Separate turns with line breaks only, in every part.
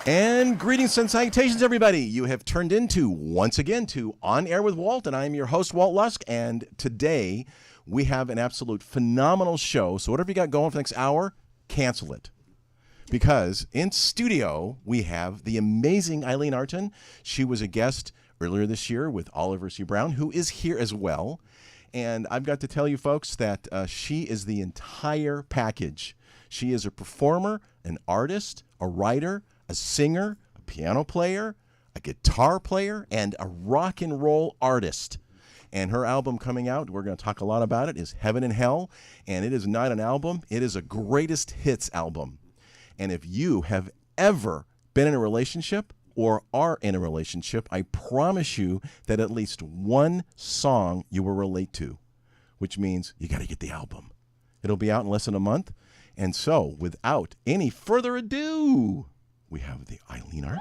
And greetings and salutations, everybody. You have turned into, once again, to On Air with Walt, and I am your host, Walt Lusk, and today we have an absolute phenomenal show. So whatever you got going for the next hour, cancel it. Because in studio, we have the amazing Ayline Artin. She was a guest earlier this year with Oliver C. Brown, who is here as well. And I've got to tell you, folks, that she is the entire package. She is a performer, an artist, a writer, a singer, a piano player, a guitar player, and a rock and roll artist. And her album coming out, we're going to talk a lot about it, is Heaven and Hell. And it is not an album, it is a greatest hits album. And if you have ever been in a relationship or are in a relationship, I promise you that at least one song you will relate to, which means you got to get the album. It'll be out in less than a month. And so, without any further ado, we have the Ayline Artin.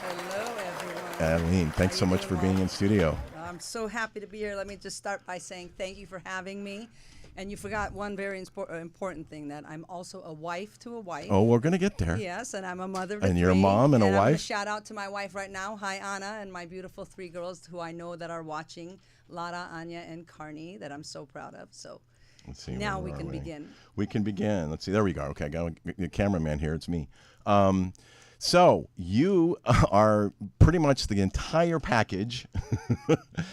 Hello, everyone.
Ayline, thanks so much for being in studio.
I'm so happy to be here. Let me just start by saying thank you for having me. And you forgot one very important thing, that I'm also a wife to a wife.
Oh, we're going to get there.
Yes, and I'm a mother to
And you're a
three.
mom and a
I'm
wife?
gonna shout out to my wife right now. Hi, Anna, and my beautiful three girls who I know that are watching, Lara, Anya, and Carney, that I'm so proud of. So
Let's see,
now
where
we
are
can begin.
We can begin. Let's see. There we go. Okay, I got a cameraman here. It's me. So you are pretty much the entire package.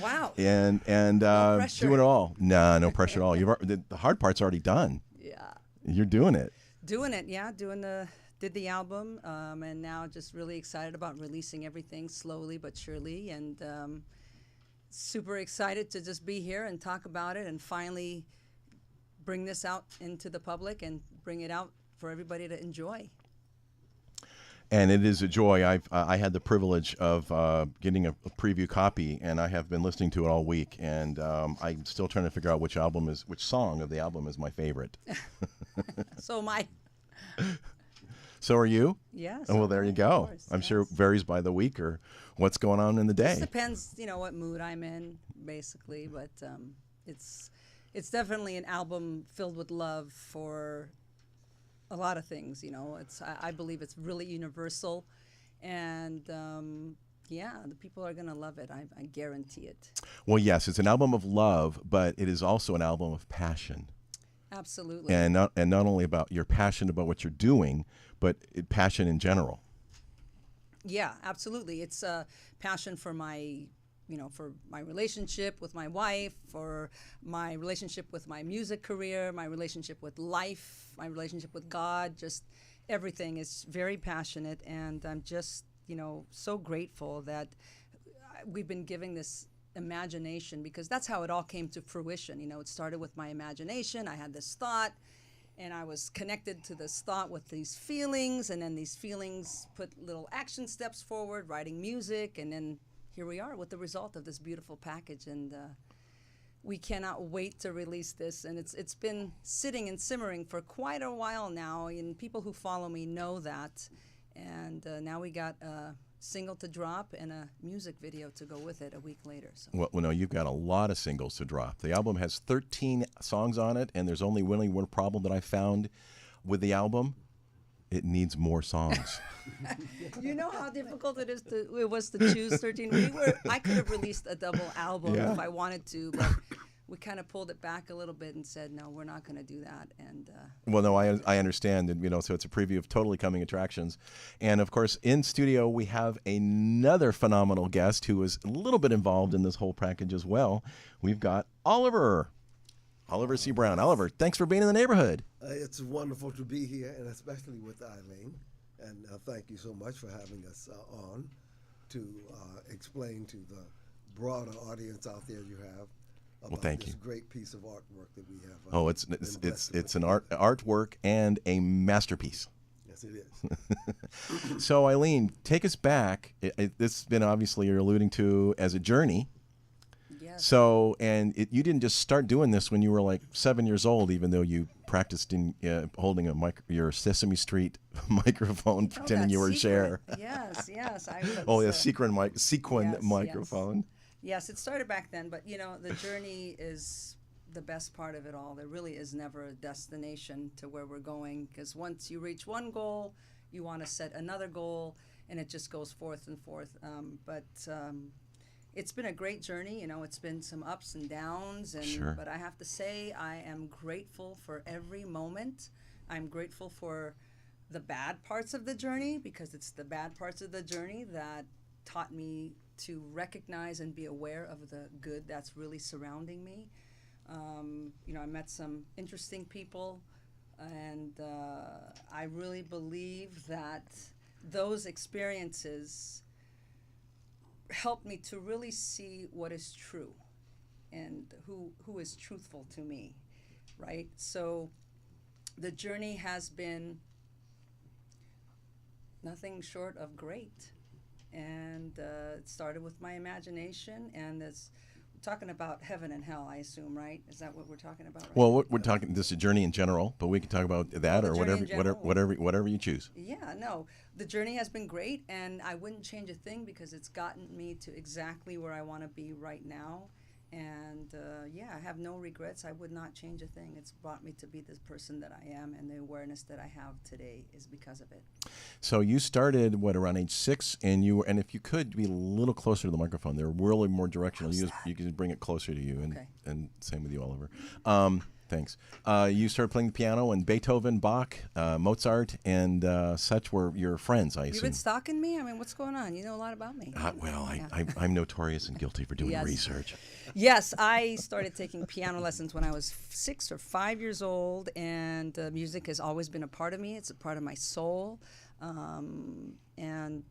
Wow.
and
No pressure.
do it all. No pressure at all. The hard part's already done.
Yeah.
You're doing it.
Doing it, yeah. Did the album, and now just really excited about releasing everything slowly but surely, and super excited to just be here and talk about it and finally bring this out into the public and bring it out for everybody to enjoy.
And it is a joy. I had the privilege of getting a preview copy, and I have been listening to it all week. And I'm still trying to figure out which song of the album is my favorite.
So my.
So are you?
Yes.
Oh, well, there you go.
Course,
I'm
yes.
sure it varies by the week or what's going on in the day.
It depends, what mood I'm in, basically. But it's definitely an album filled with love for a lot of things. I believe it's really universal, and the people are gonna love it. I guarantee it.
Well, yes, it's an album of love, but it is also an album of passion.
Absolutely.
And not only about your passion about what you're doing, but passion in general.
Yeah, absolutely. It's a passion for my relationship with my wife, for my relationship with my music career, my relationship with life, my relationship with God, just everything is very passionate. And I'm just, so grateful that we've been giving this imagination, because that's how it all came to fruition. It started with my imagination. I had this thought, and I was connected to this thought with these feelings, and then these feelings put little action steps forward, writing music, and then here we are with the result of this beautiful package, and we cannot wait to release this. And it's been sitting and simmering for quite a while now, and people who follow me know that. And now we got a single to drop and a music video to go with it a week later. So.
Well, no, you've got a lot of singles to drop. The album has 13 songs on it, and there's only really one problem that I found with the album. It needs more songs.
You know how difficult it was to choose 13. I could have released a double album if I wanted to, but we kind of pulled it back a little bit and said, no, we're not going to do that. And
well, no, I understand, and so it's a preview of totally coming attractions. And of course, in studio we have another phenomenal guest who is a little bit involved in this whole package as well. We've got Oliver C. Brown. Oliver, thanks for being in the neighborhood.
It's wonderful to be here, and especially with Ayline. And thank you so much for having us on to explain to the broader audience out there you have about this great piece of artwork that we have.
Oh, it's an artwork and a masterpiece.
Yes, it is.
So, Ayline, take us back. This has been, obviously, you're alluding to as a journey.
Yes.
So, and you didn't just start doing this when you were like 7 years old, even though you practiced in holding your Sesame Street microphone, pretending you were Cher.
Yes.
Sequin
yes,
microphone.
Yes, it started back then, but the journey is the best part of it all. There really is never a destination to where we're going, because once you reach one goal, you want to set another goal, and it just goes forth and forth. But it's been a great journey. You know, it's been some ups and downs, and
Sure.
but I have to say I am grateful for every moment. I'm grateful for the bad parts of the journey, because it's the bad parts of the journey that taught me to recognize and be aware of the good that's really surrounding me. You know, I met some interesting people, and I really believe that those experiences helped me to really see what is true and who is truthful to me, right? So the journey has been nothing short of great. And it started with my imagination, and it's talking about heaven and hell, I assume, right? Is that what we're talking about? Right?
Well, we're talking this is a journey in general, but we can talk about that
the
or
journey in
whatever you choose.
Yeah, no, the journey has been great, and I wouldn't change a thing, because it's gotten me to exactly where I want to be right now. And yeah, I have no regrets. I would not change a thing. It's brought me to be this person that I am, and the awareness that I have today is because of it.
So you started around age 6, and and if you could be a little closer to the microphone, they're really more directional. You can bring it closer to you, and
Okay.
and same with you, Oliver. Thanks. You started playing the piano, and Beethoven, Bach, Mozart, and such were your friends, I
You've
assume.
been stalking me? I mean, what's going on? You know a lot about me.
Well,
Yeah.
I'm notorious and guilty for doing
Yes.
research.
Yes, I started taking piano lessons when I was 6 or 5 years old, and music has always been a part of me. It's a part of my soul. And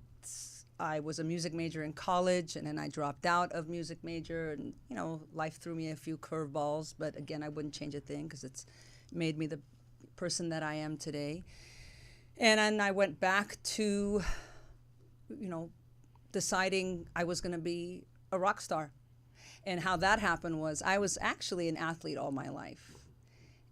I was a music major in college, and then I dropped out of music major, and, you know, life threw me a few curveballs, but again, I wouldn't change a thing, because it's made me the person that I am today. And then I went back to, you know, deciding I was going to be a rock star. And how that happened was I was actually an athlete all my life.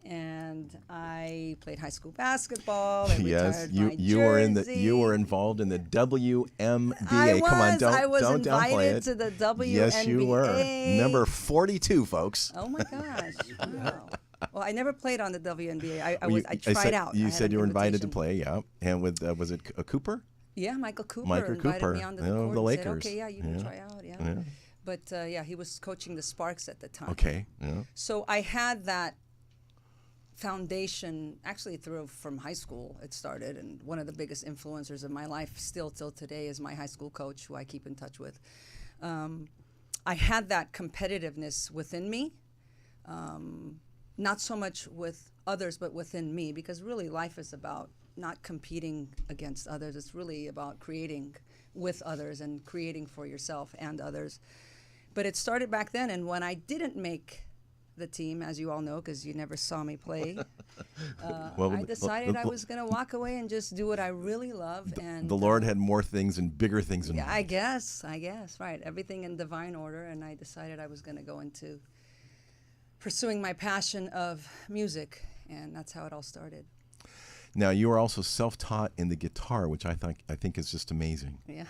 And I played high school basketball. I
Yes,
retired my
you were
jersey.
you were involved in the WNBA.
I
Come on,
was.
don't
I was
don't downplay
invited
it.
to the WNBA.
Yes, you were. Number 42, folks.
Oh my gosh! Wow. Well, I never played on the WNBA. I
Well,
I tried out.
You
I had
said
an
you were invited to
invitation.
play, yeah. And with was it Cooper?
Yeah, Michael Cooper
Michael
invited
Cooper,
me onto
you
the
know,
court
the
and
Lakers.
said, "Okay, yeah, you can
Yeah.
try out." Yeah.
Yeah.
But yeah, he was coaching the Sparks at the time.
Okay. Yeah.
So I had that foundation actually from high school. It started, and one of the biggest influencers of my life still till today is my high school coach, who I keep in touch with. I had that competitiveness within me, not so much with others, but within me, because really life is about not competing against others. It's really about creating with others and creating for yourself and others. But it started back then, and when I didn't make the team, as you all know, because you never saw me play, I decided I was going to walk away and just do what I really love. And
The Lord had more things and bigger things in
yeah,
mind.
I guess, right. Everything in divine order, and I decided I was going to go into pursuing my passion of music, and that's how it all started.
Now, you are also self-taught in the guitar, which I think is just amazing.
Yeah.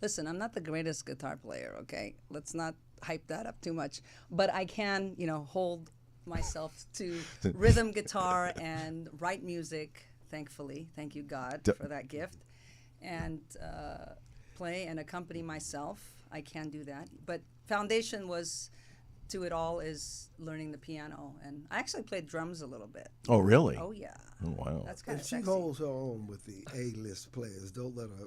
Listen, I'm not the greatest guitar player, okay? Let's not hype that up too much. But I can, hold myself to rhythm guitar and write music, thankfully. Thank you, God, for that gift. And play and accompany myself. I can do that. But foundation was to it all is learning the piano. And I actually played drums a little bit.
Oh, really?
Oh, yeah.
Oh, wow.
That's kind
And
of
she
sexy.
holds her own with the A-list players. Don't let her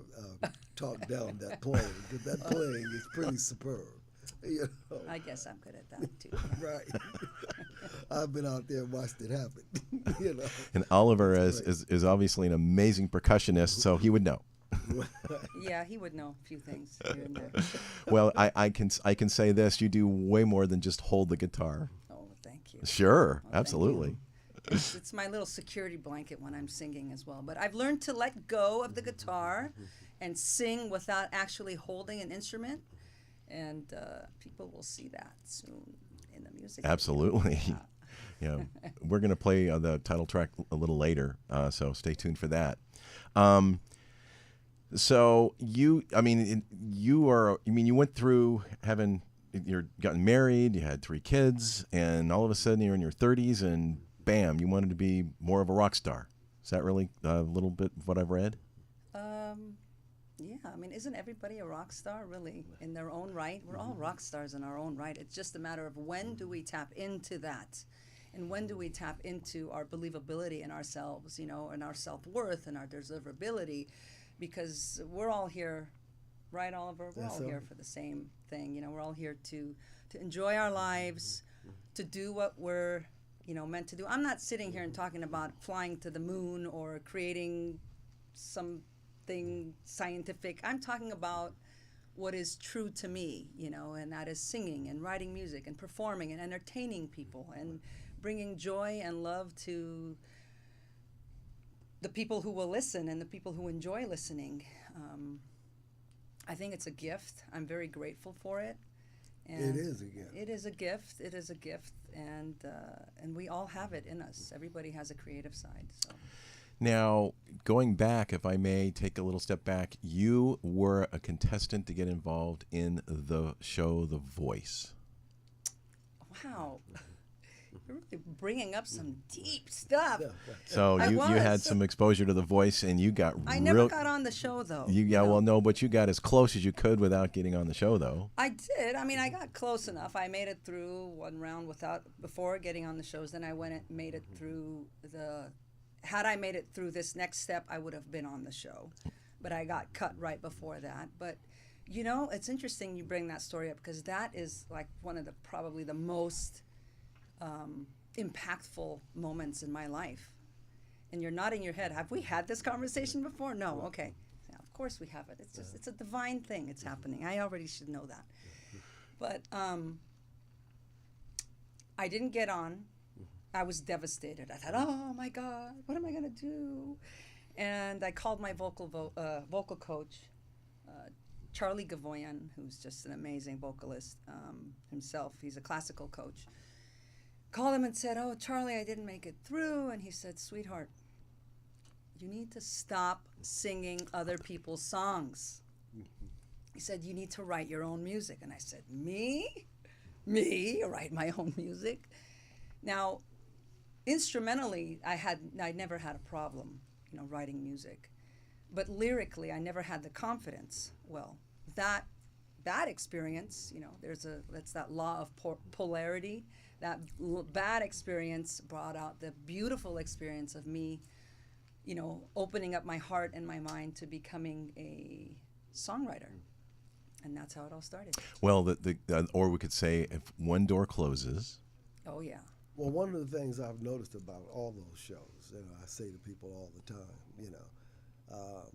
talk down that playing, because that playing is pretty superb. You know?
I guess I'm good at that, too.
Right. I've been out there and watched it happen.
And Oliver is obviously an amazing percussionist, so he would know.
Yeah, he would know a few things here and there.
Well, I can say this: you do way more than just hold the guitar.
Oh, thank you.
Sure,
thank
absolutely.
It's my little security blanket when I'm singing as well. But I've learned to let go of the guitar and sing without actually holding an instrument. And people will see that soon in the music.
Absolutely. Yeah, we're going to play the title track a little later, so stay tuned for that. So you went through having you're gotten married, you had 3 kids, and all of a sudden you're in your 30s, and bam, you wanted to be more of a rock star. Is that really a little bit of what I've read?
Yeah, I mean, isn't everybody a rock star, really, in their own right? We're all rock stars in our own right. It's just a matter of when do we tap into that, and when do we tap into our believability in ourselves, you know, and our self-worth and our deservability, because we're all here, right, Oliver? We're all here for the same thing. You know, we're all here to enjoy our lives, to do what we're, you know, meant to do. I'm not sitting here and talking about flying to the moon or creating something scientific. I'm talking about what is true to me, you know, and that is singing and writing music and performing and entertaining people and bringing joy and love to the people who will listen and the people who enjoy listening. I think it's a gift. I'm very grateful for it. And
it is a gift.
It is a gift. It is a gift, and we all have it in us. Everybody has a creative side. So.
Now, going back, if I may take a little step back, you were a contestant to get involved in the show The Voice.
Wow. You're really bringing up some deep stuff.
So you had some exposure to The Voice, and you got
I never got on the show, though.
Well, no, but you got as close as you could without getting on the show, though.
I did. I mean, I got close enough. I made it through one round before getting on the shows. Then I went and made it through had I made it through this next step, I would have been on the show. But I got cut right before that. But, you know, it's interesting you bring that story up, because that is like one of probably the most impactful moments in my life. And you're nodding your head. Have we had this conversation before? No. Okay. Yeah, of course we haven't. It's just, it's a divine thing. It's happening. I already should know that. But I didn't get on. I was devastated. I thought, oh my God, what am I gonna do? And I called my vocal coach, Charlie Gavoyan, who's just an amazing vocalist himself. He's a classical coach. Called him and said, oh, Charlie, I didn't make it through. And he said, sweetheart, you need to stop singing other people's songs. He said, you need to write your own music. And I said, me? Write my own music? Now, instrumentally, I never had a problem, you know, writing music. But lyrically, I never had the confidence. Well, that experience, you know, that's that law of polarity. That bad experience brought out the beautiful experience of me, you know, opening up my heart and my mind to becoming a songwriter. And that's how it all started.
Well, or we could say, if one door closes.
Oh, yeah.
Well, one of the things I've noticed about all those shows, you know, I say to people all the time, you know,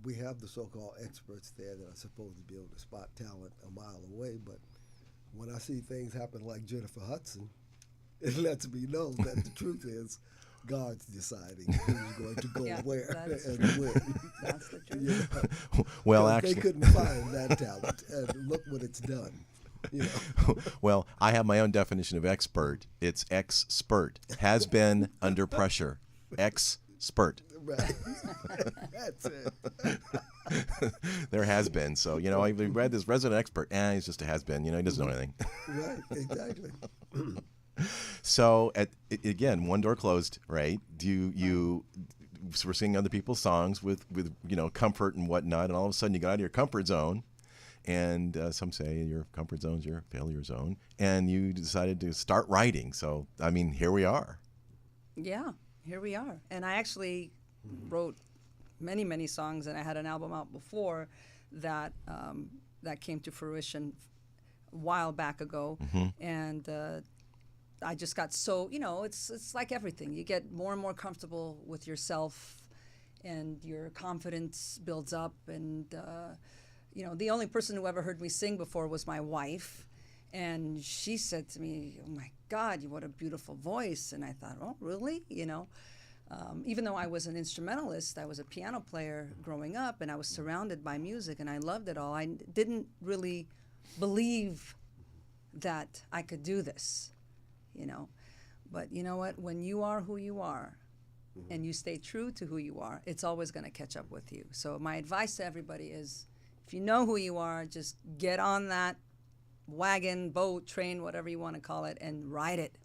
we have the so-called experts there that are supposed to be able to spot talent a mile away, but when I see things happen like Jennifer Hudson, it lets me know that the truth is God's deciding who's going to go where and when.
That's the truth.
You know?
Well, actually,
they couldn't find that talent, and look what it's done. You know?
Well, I have my own definition of expert. It's expert. Has been under pressure. Expert.
Right. That's it.
There has been. So, you know, I read this resident expert. He's just a has been. You know, he doesn't know anything.
Right, exactly.
So, again, one door closed, right? You were singing other people's songs with you know, comfort and whatnot, and all of a sudden you got out of your comfort zone. And some say your comfort zone's your failure zone. And you decided to start writing. So, I mean, here we are.
Yeah, here we are. And I actually wrote many, many songs, and I had an album out before that came to fruition a while back ago. And I just got so, you know, it's like everything. You get more and more comfortable with yourself, and your confidence builds up, and you know, the only person who ever heard me sing before was my wife. And she said to me, oh my God, what a beautiful voice. And I thought, oh, really? You know, even though I was an instrumentalist, I was a piano player growing up, and I was surrounded by music, and I loved it all. I didn't really believe that I could do this, you know. But you know what? When you are who you are, and you stay true to who you are, it's always going to catch up with you. So my advice to everybody is, if you know who you are, just get on that wagon, boat, train, whatever you want to call it, and ride it,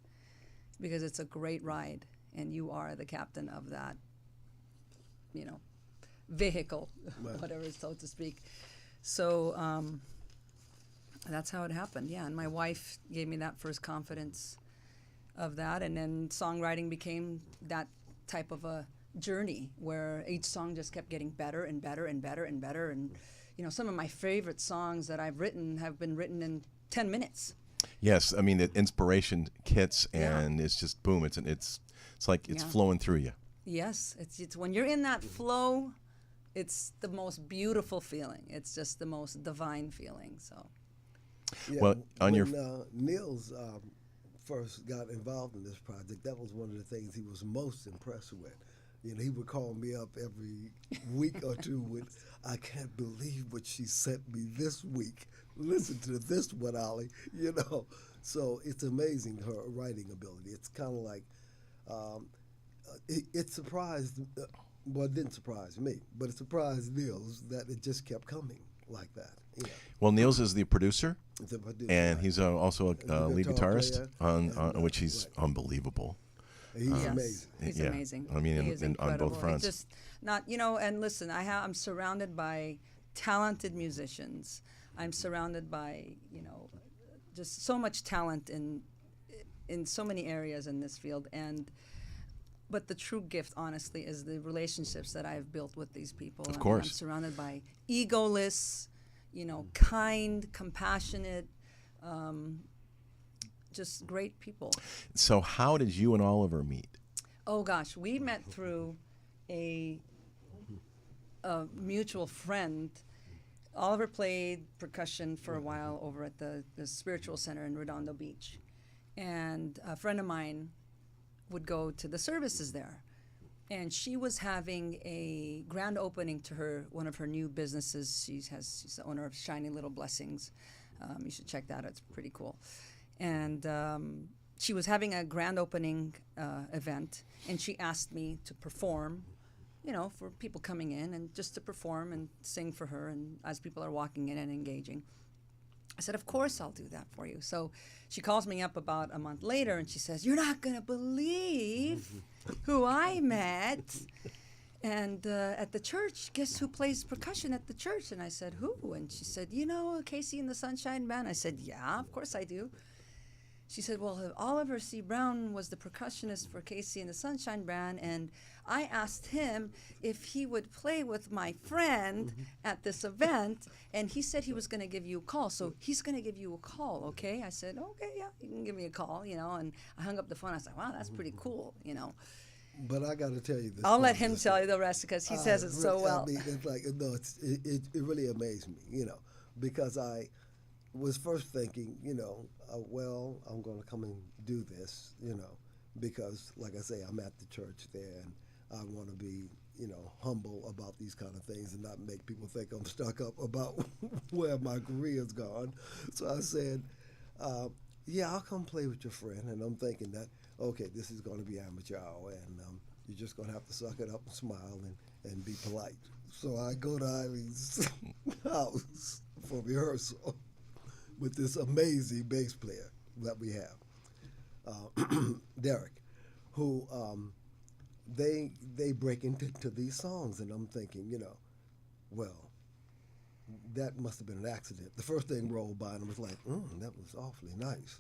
because it's a great ride, and you are the captain of that, vehicle,
Right.
whatever, so to speak. So that's how it happened. Yeah, and my wife gave me that first confidence of that, and then songwriting became that type of a journey where each song just kept getting better and better and better and better. And some of my favorite songs that I've written have been written in 10 minutes.
Yes, I mean the inspiration hits,
Yeah.
and it's just boom. It's like it's
Yeah.
flowing through you.
Yes, it's when you're in that flow, it's the most beautiful feeling. It's just the most divine feeling. So
Yeah,
Well, on your-
when Niels first got involved in this project, that was one of the things he was most impressed with. He would call me up every week or two with, "I can't believe what she sent me this week. Listen to this one, Ollie." So it's amazing, her writing ability. It's kind of like, it surprised, well, it didn't surprise me, but it surprised Niels that it just kept coming like that.
Well, Niels is the producer,
The producer,
and
right?
he's also a lead
guitar
guitarist,
player,
on
and,
which he's
right.
unbelievable.
He's
yes,
amazing.
he's
Yeah.
amazing.
I mean,
He is
on both
incredible.
fronts.
It's just not, and listen, I'm surrounded by talented musicians. I'm surrounded by, just so much talent in so many areas in this field. But the true gift, honestly, is the relationships that I've built with these people.
Of
I'm
course.
surrounded by egoless, kind, compassionate, just great people.
So how did you and Oliver meet?
Oh gosh, we met through a mutual friend. Oliver played percussion for a while over at the Spiritual Center in Redondo Beach, and a friend of mine would go to the services there, and she was having a grand opening to one of her new businesses. She's the owner of Shiny Little Blessings. You should check that out. It's pretty cool. And she was having a grand opening event, and she asked me to perform, for people coming in, and just to perform and sing for her, and as people are walking in and engaging. I said, "Of course I'll do that for you." So she calls me up about a month later, and she says, "You're not going to believe who I met. And at the church, guess who plays percussion at the church?" And I said, "Who?" And she said, "Casey and the Sunshine Band." I said, "Yeah, of course I do." She said, "Well, Oliver C. Brown was the percussionist for Casey and the Sunshine Band, and I asked him if he would play with my friend at this event, and he said he was going to give you a call, so he's going to give you a call, okay?" I said, "Okay, yeah, you can give me a call," and I hung up the phone. I said, "Wow, that's pretty cool,"
But I got to tell you this.
I'll let
part of
him
this
tell
story.
you the rest because he says it so well.
I mean, it's like, no, it really amazed me, because I was first thinking, well, I'm going to come and do this, because, like I say, I'm at the church there, and I want to be, humble about these kind of things and not make people think I'm stuck up about where my career's gone. So I said, yeah, I'll come play with your friend. And I'm thinking that, okay, this is going to be amateur hour, and you're just going to have to suck it up and smile and be polite. So I go to Ayline's house for rehearsal with this amazing bass player that we have, Derek, who they break into these songs, and I'm thinking, well, that must have been an accident. The first thing rolled by, and I was like, that was awfully nice.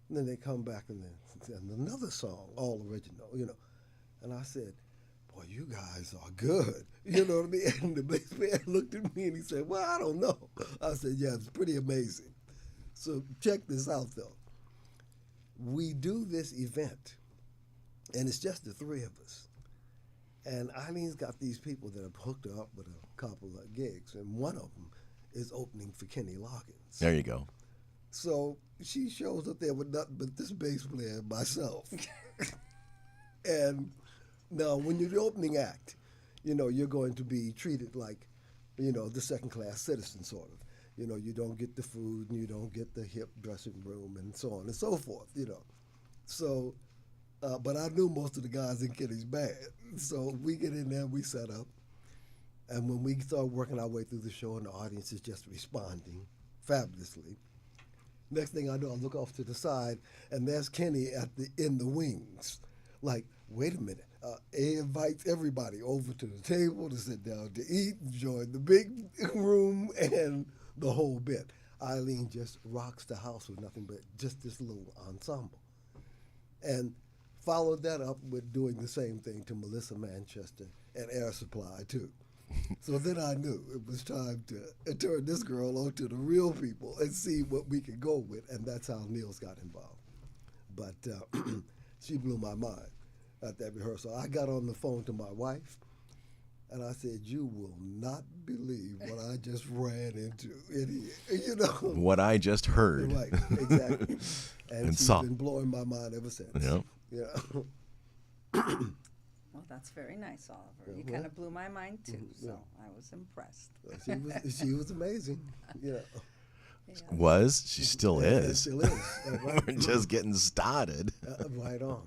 And then they come back and another song, all original, And I said, "Boy, you guys are good." You know what I mean? And the bass player looked at me and he said, "Well, I don't know." I said, "Yeah, it's pretty amazing." So check this out, though. We do this event, and it's just the three of us. And Eileen's got these people that have hooked her up with a couple of gigs, and one of them is opening for Kenny Loggins.
There you go.
So she shows up there with nothing but this bass player and myself. And now, when you're the opening act, you're going to be treated like, the second-class citizen, sort of. You don't get the food, and you don't get the hip dressing room, and so on and so forth, So, but I knew most of the guys in Kenny's band. So we get in there, we set up, and when we start working our way through the show and the audience is just responding fabulously, Next thing I know, I look off to the side, and there's Kenny in the wings. Like, wait a minute. He invites everybody over to the table to sit down to eat, enjoy the big room, and the whole bit. Ayline just rocks the house with nothing but just this little ensemble. And followed that up with doing the same thing to Melissa Manchester and Air Supply, too. So then I knew it was time to turn this girl over to the real people and see what we could go with, and that's how Niels got involved. But she blew my mind at that rehearsal. I got on the phone to my wife, and I said, "You will not believe what I just ran into in here." You know
what I just heard.
Right, exactly. And she's
saw.
been blowing my mind ever since.
Yep.
Yeah.
Well, that's very nice, Oliver. You
well,
kind of blew my mind too,
yeah.
so I was impressed.
She was amazing. Yeah.
Was she still is?
Still is. Right.
We're just getting started.
Right on.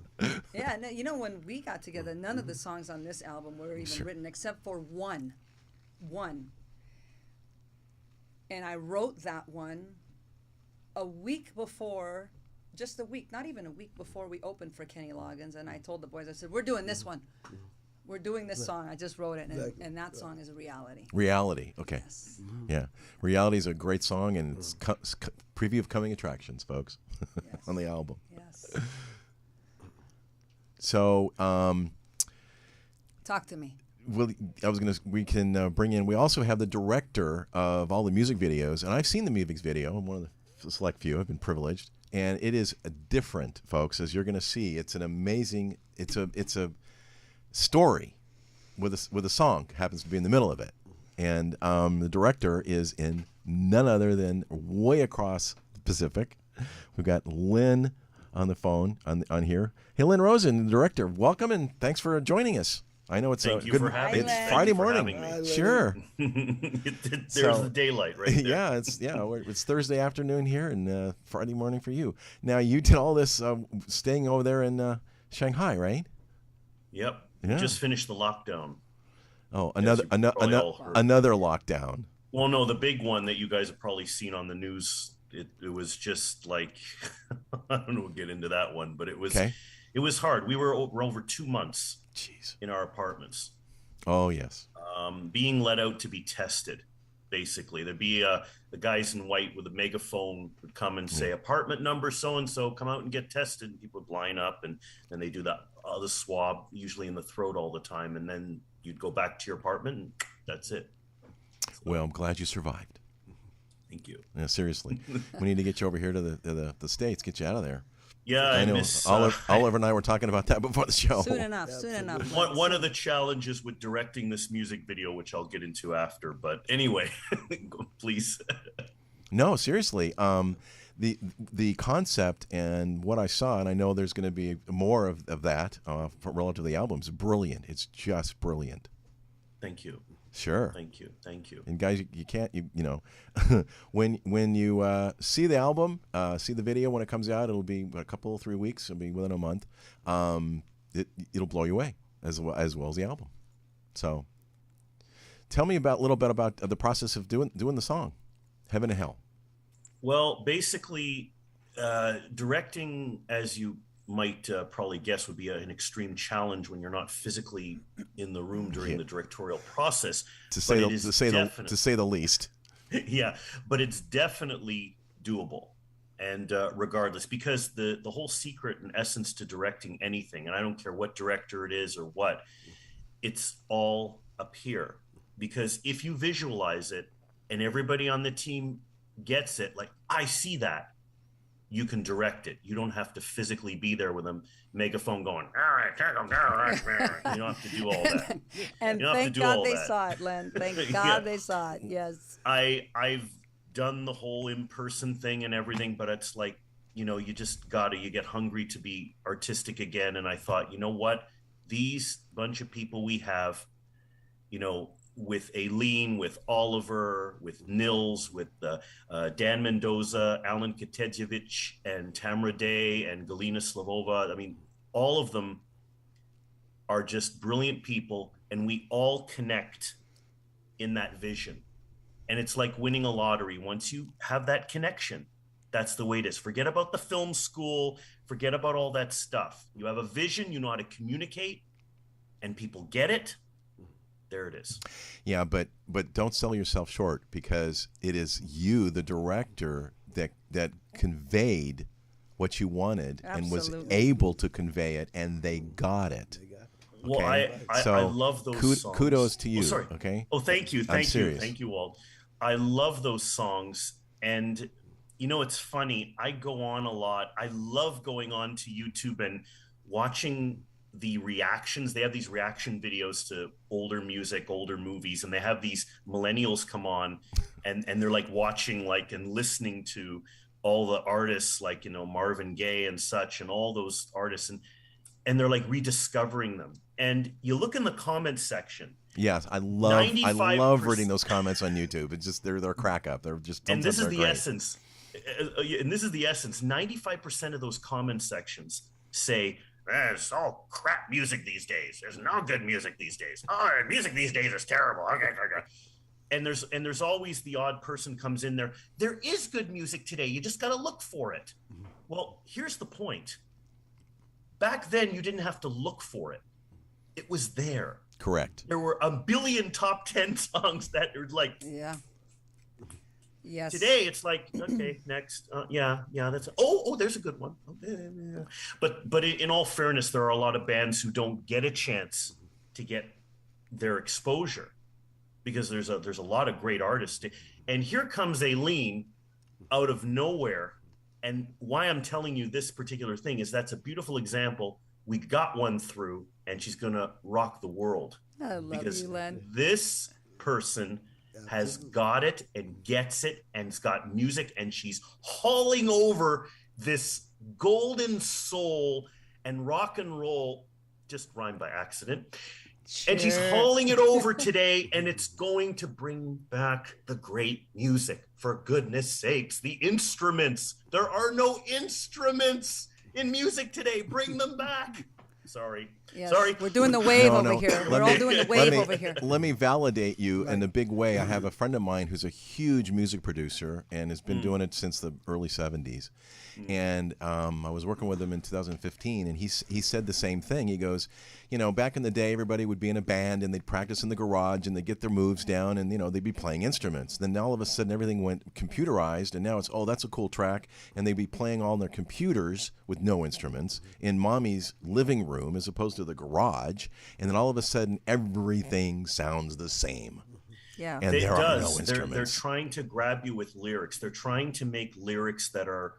Yeah, no, you know, when we got together, none of the songs on this album were even written except for one. And I wrote that one a week before, just a week, not even a week before we opened for Kenny Loggins. And I told the boys, I said, we're doing this one. We're doing this song. I just wrote it, and that song is a reality.
Reality, okay.
Yes.
Yeah. Reality is a great song, and it's preview of coming attractions, folks, on the album.
Yes.
So,
Talk to me.
we can bring in, we also have the director of all the music videos, and I've seen the music video. I'm one of the select few. I've been privileged, and it is different, folks, as you're going to see. It's an amazing, it's a story with a song, happens to be in the middle of it. And the director is in none other than way across the Pacific. We've got Len on the phone on here. Hey, Len Rosen, the director, welcome and thanks for joining us. I know it's
Thank you for having me.
It's Friday morning. Sure.
There's the daylight right there.
It's Thursday afternoon here and Friday morning for you. Now you did all this staying over there in Shanghai, right?
Yep.
Yeah.
Just finished the lockdown.
Oh,
As
another lockdown.
Well, no, the big one that you guys have probably seen on the news. It was just like I don't know. We'll get into that one, but it was hard. We were over 2 months in our apartments.
Oh yes.
Being let out to be tested. Basically, there'd be the guys in white with a megaphone would come and say, apartment number so and so, come out and get tested. And people would line up, and then they do that the swab, usually in the throat all the time, and then you'd go back to your apartment, and that's it.
Well, I'm glad you survived.
Thank you.
Yeah, seriously, we need to get you over here to the States, get you out of there.
Yeah,
I know.
miss
Oliver and I were talking about that before the show.
Soon enough.
One of the challenges with directing this music video, which I'll get into after, but anyway, please.
No, seriously. The concept and what I saw, and I know there's going to be more of that relative to the album, is brilliant. It's just brilliant.
Thank you.
Sure.
Thank you.
And guys, you can't, you know, when you see the album, see the video when it comes out, it'll be a couple, 3 weeks. It'll be within a month. It'll blow you away as well as the album. So, tell me a little bit about the process of doing the song, Heaven and Hell.
Well, basically, directing, as you might probably guess, would be an extreme challenge when you're not physically in the room during the directorial process. To say
the least.
Yeah, but it's definitely doable, and regardless, because the whole secret and essence to directing anything, and I don't care what director it is or what, it's all up here. Because if you visualize it and everybody on the team gets it, like, I see that, you can direct it. You don't have to physically be there with a megaphone going, all right, you don't have to do all that.
And thank God they saw it, Len. Thank God they saw it, yes.
I've done the whole in-person thing and everything, but it's like, you know, you get hungry to be artistic again. And I thought, you know what, these bunch of people we have, you know, with Ayline, with Oliver, with Nils, with Dan Mendoza, Alan Katedjevich, and Tamra Day, and Galina Slavova. I mean, all of them are just brilliant people, and we all connect in that vision. And it's like winning a lottery. Once you have that connection, That's the way it is. Forget about the film school. Forget about all that stuff. You have a vision. You know how to communicate, and people get it. There it is.
Yeah, but don't sell yourself short, because it is you, the director, that conveyed what you wanted and was able to convey it, and they got it.
Well,
Okay?
I love those songs.
Kudos to you.
Oh, sorry.
Okay.
Oh, thank you.
I'm serious.
Thank you, Walt. I love those songs. And, you know, it's funny. I go on a lot. I love going on to YouTube and watching the reactions. They have these reaction videos to older music, older movies, and they have these millennials come on and they're like watching like and listening to all the artists like, you know, Marvin Gaye and such and all those artists, and they're like rediscovering them. And you look in the comments section.
Yes, I love reading those comments on YouTube. It's just they're crack up. They're just
and this is the essence. And this is the essence. 95% of those comment sections say, it's all crap music these days. There's no good music these days. Oh, music these days is terrible. Okay. And there's always the odd person comes in there. There is good music today. You just got to look for it. Well, here's the point. Back then, you didn't have to look for it. It was there.
Correct.
There were a billion top 10 songs that are like,
Yeah. Yes.
Today it's like, okay, next, that's there's a good one. But in all fairness, there are a lot of bands who don't get a chance to get their exposure because there's a lot of great artists. And here comes Ayline out of nowhere. And why I'm telling you this particular thing is that's a beautiful example. We got one through, and she's gonna rock the world.
I love you, Len.
This person has got it and gets it and's got music, and she's hauling over this golden soul and rock and roll, just rhymed by accident. Sure. And she's hauling it over today, and it's going to bring back the great music. For goodness sakes, the instruments. There are no instruments in music today. Bring them back. Sorry.
Yes. Sorry. We're doing the wave over here. We're all doing the wave over here.
Let me validate you in a big way. I have a friend of mine who's a huge music producer and has been doing it since the early 70s. And I was working with him in 2015, and he said the same thing. He goes, you know, back in the day, everybody would be in a band, and they'd practice in the garage, and they'd get their moves down, and, you know, they'd be playing instruments. Then all of a sudden, everything went computerized, and now it's, oh, that's a cool track, and they'd be playing all on their computers with no instruments in mommy's living room as opposed to the garage, and then all of a sudden, everything sounds the same.
Yeah,
and there are no instruments.
They're trying to grab you with lyrics. They're trying to make lyrics that are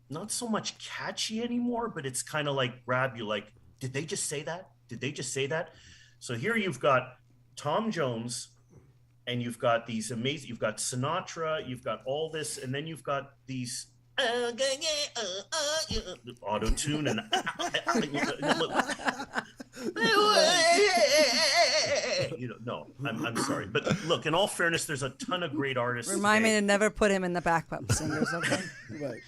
not so much catchy anymore, but it's kind of like grab you like, did they just say that? Did they just say that? So here you've got Tom Jones, and you've got these amazing, you've got Sinatra, you've got all this, and then you've got these auto-tune and I'm sorry, but look, in all fairness, there's a ton of great artists.
Remind me to never put him in the backup singers, okay?
Right.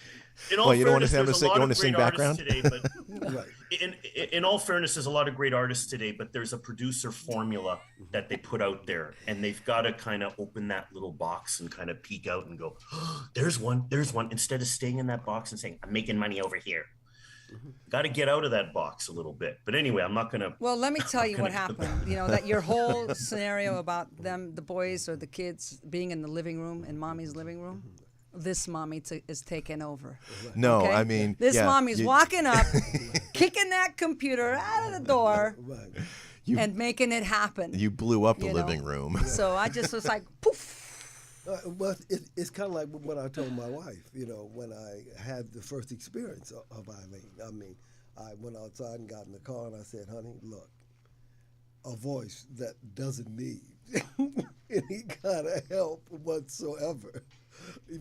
In all fairness, there's a lot of
sing
great
background
artists today, but right. In all fairness, there's a lot of great artists today, but there's a producer formula that they put out there, and they've got to kind of open that little box and kind of peek out and go, oh, there's one, instead of staying in that box and saying, I'm making money over here. Got to get out of that box a little bit. But anyway, I'm not going to.
Well, let me tell you what happened. You know, that your whole scenario about them, the boys or the kids being in the living room, in mommy's living room. This mommy is taking over.
No,
okay?
I mean,
this mommy's walking up, kicking that computer out of the door, and making it happen.
You blew up the living room.
So I just was like, poof.
Well, it's kind of like what I told my wife, you know, when I had the first experience of Ayline. I mean, I went outside and got in the car, and I said, honey, look, a voice that doesn't need any kind of help whatsoever.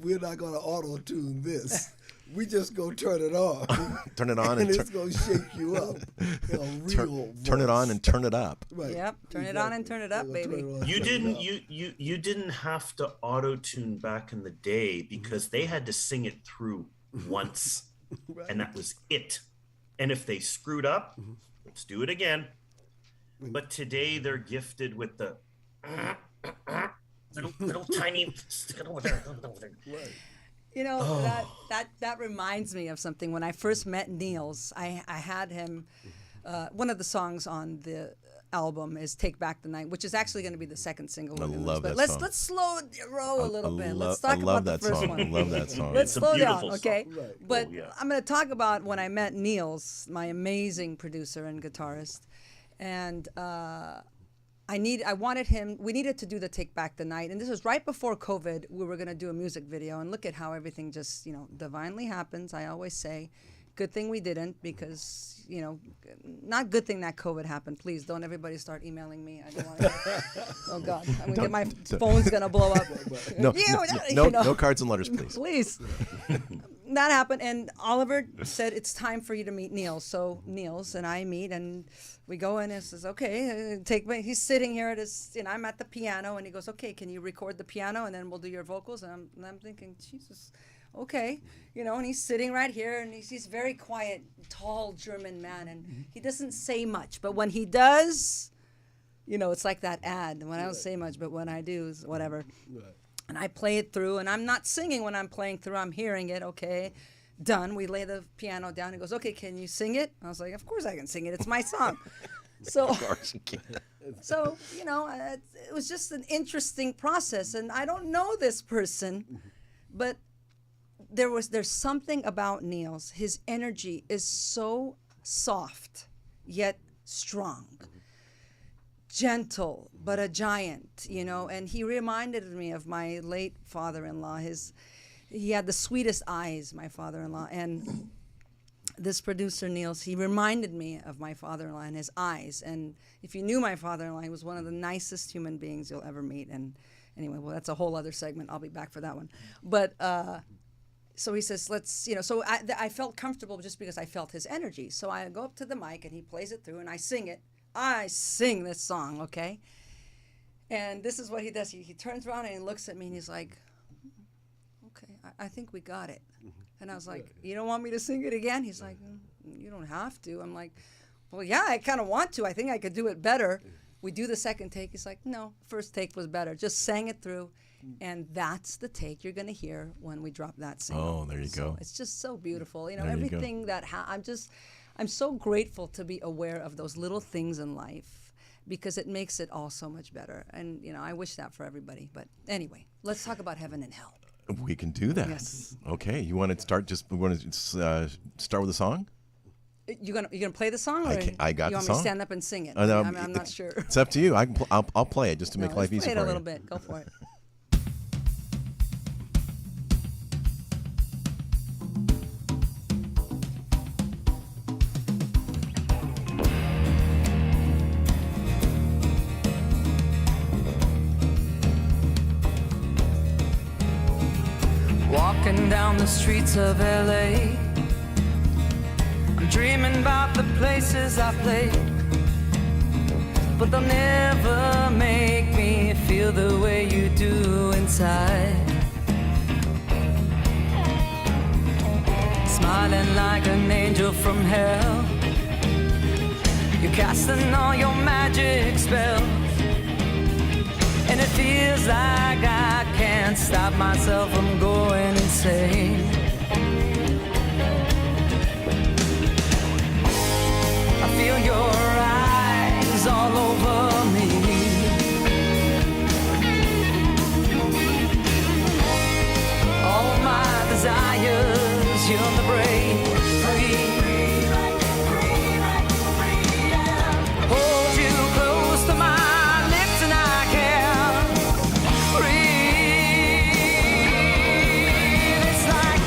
We're not going to auto-tune this. We just go turn it on.
Turn it on,
and it's going to shake you up.
Turn it on and turn it up.
Right. Yep. Turn it on and turn it up, baby.
You didn't have to auto-tune back in the day because they had to sing it through once, right. And that was it. And if they screwed up, let's do it again. But today they're gifted with the little tiny, stick it over there.
Right.
You know, that reminds me of something. When I first met Niels, I had him. One of the songs on the album is "Take Back the Night," which is actually going to be the second single.
I love that
let's
song.
Let's slow it a little bit. Let's
I
talk
love
about
that
the first
song.
one.
I love that song.
Let's
It's a
slow down,
beautiful
okay?
song.
Right.
But
Oh, yeah.
I'm going to talk about when I met Niels, my amazing producer and guitarist, and we needed to do the Take Back the Night, and this was right before COVID. We were going to do a music video, and look at how everything just, divinely happens. I always say, good thing we didn't, because, not good thing that COVID happened. Please don't everybody start emailing me. I don't want to. Oh God, I'm gonna get my phone's gonna blow up.
No cards and letters, please.
Please. That happened, and Oliver said it's time for you to meet Niels. So Niels and I meet, and we go in, and says, "Okay, take me." He's sitting here at his, I'm at the piano, and he goes, "Okay, can you record the piano, and then we'll do your vocals?" And I'm thinking, Jesus, okay, and he's sitting right here, and he's very quiet, tall German man, and he doesn't say much, but when he does, it's like that ad. When I don't say much, but when I do, is whatever.
Right.
And I play it through, and I'm not singing when I'm playing through. I'm hearing it. Okay, done. We lay the piano down. He goes, "Okay, can you sing it?" I was like, "Of course I can sing it. It's my song." So,
Of course you can.
so it was just an interesting process, and I don't know this person, but there's something about Niels. His energy is so soft yet strong. Gentle, but a giant, and he reminded me of my late father-in-law. He had the sweetest eyes, my father-in-law, and this producer, Niels, he reminded me of my father-in-law and his eyes. And if you knew my father-in-law, he was one of the nicest human beings you'll ever meet. And anyway, well, that's a whole other segment. I'll be back for that one. But so he says, let's, so I felt comfortable just because I felt his energy. So I go up to the mic, and he plays it through, and I sing it. I sing this song, okay? And this is what he does. He turns around and he looks at me, and he's like, "Okay, I think we got it." And I was like, "You don't want me to sing it again?" He's like, "You don't have to." I'm like, "Well, yeah, I kind of want to. I think I could do it better." We do the second take. He's like, "No, first take was better. Just sang it through." And that's the take you're going to hear when we drop that single.
Oh, there you
So
go.
it's just so beautiful.
you go.
Everything that I'm so grateful to be aware of those little things in life, because it makes it all so much better. And, I wish that for everybody. But anyway, let's talk about heaven and hell.
We can do that.
Yes.
Okay. You want to start? We want to start with a song.
You gonna play the song? Or
I got
you
the
want me
song.
to stand up and sing it?
No,
I'm not sure.
It's up to you. I'll play it just to make
No,
life
let's
easy
play it
for
a little
you.
bit. Go for it.
Walking down the streets of LA, I'm dreaming about the places I played, but they'll never make me feel the way you do inside. Smiling like an angel from hell, you're casting all your magic spells, and it feels like I can't stop myself from going insane. I feel your eyes all over me. All my desires, you're the break free. Hold you close to my lips and I can't breathe. It's like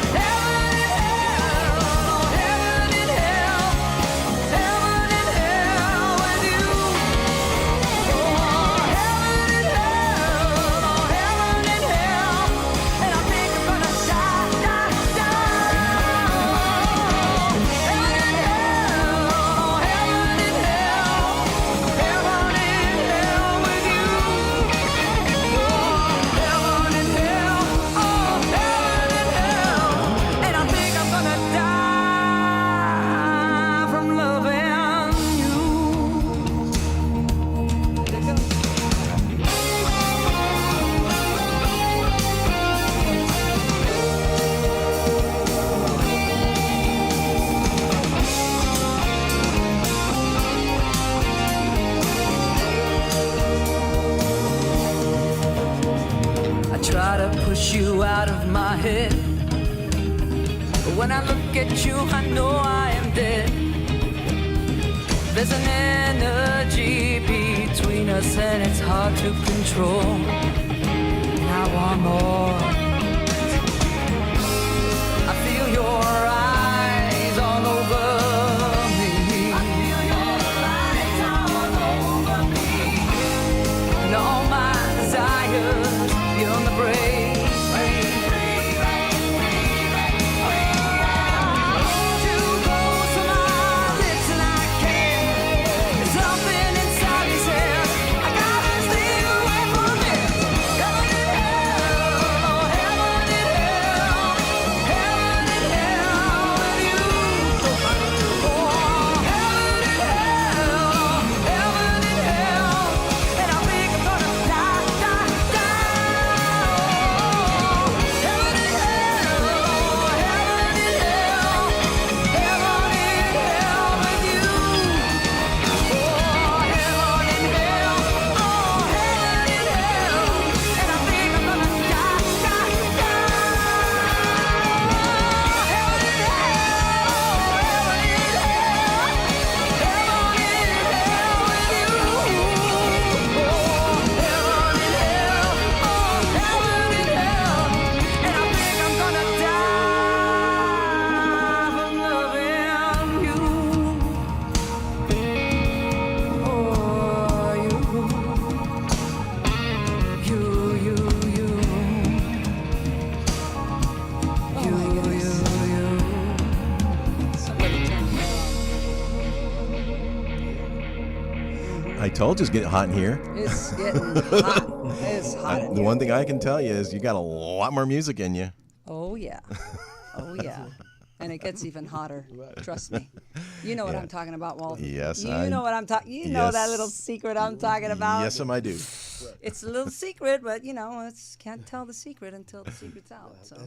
push you out of my head. But when I look at you, I know I am dead. There's an energy between us and it's hard to control. And I want more. I feel your eyes all over me. I feel your eyes all over me. And all my desires beyond the break.
I told you it's getting hot in here.
It's getting hot. It's hot. in
The
here.
one thing I can tell you is you got a lot more music in you.
Oh yeah. Oh yeah. And it gets even hotter. Trust me. You know what
Yeah.
I'm talking about, Walt.
Yes,
You
I-
know what I'm talking. You know that
Yes.
little secret I'm talking about.
Yes, I do.
It's a little secret, but you know, it's can't tell the secret until the secret's out. So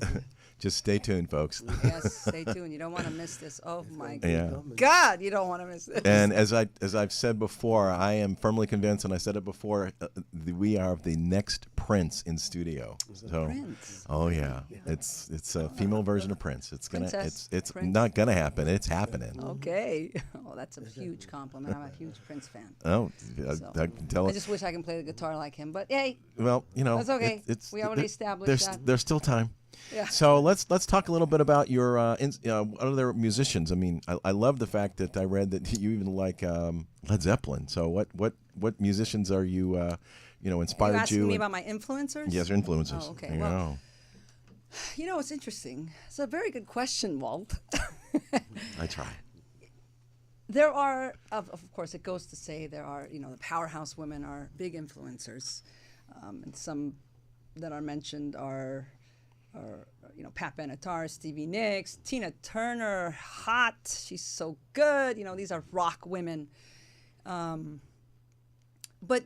Just stay tuned, folks.
yes, stay tuned. You don't want to miss this. Oh my
Yeah.
God, you don't want to miss this.
And as I've said before, I am firmly convinced, and I said it before, we are the next Prince in studio. So,
Prince.
oh yeah, it's a female version of Prince. It's gonna
Princess
it's
Prince.
not gonna happen. It's happening.
Okay. Oh, that's a huge compliment. I'm a huge Prince fan.
Oh,
So,
I can tell.
I just wish I can play the guitar like him, but hey,
Well, you know,
That's okay.
It's
We already established that.
There's still time.
Yeah.
So let's talk a little bit about your other musicians. I mean, I love the fact that I read that you even like Led Zeppelin. So what musicians are you inspired
you asking
you?
me about my influencers?
Yes, your influences.
Oh, okay.
There you
Well,
go.
You know, it's interesting. It's a very good question, Walt.
I try.
There are, of course, it goes to say there are, the powerhouse women are big influencers. And some that are mentioned are Pat Benatar, Stevie Nicks, Tina Turner, hot. She's so good. These are rock women. But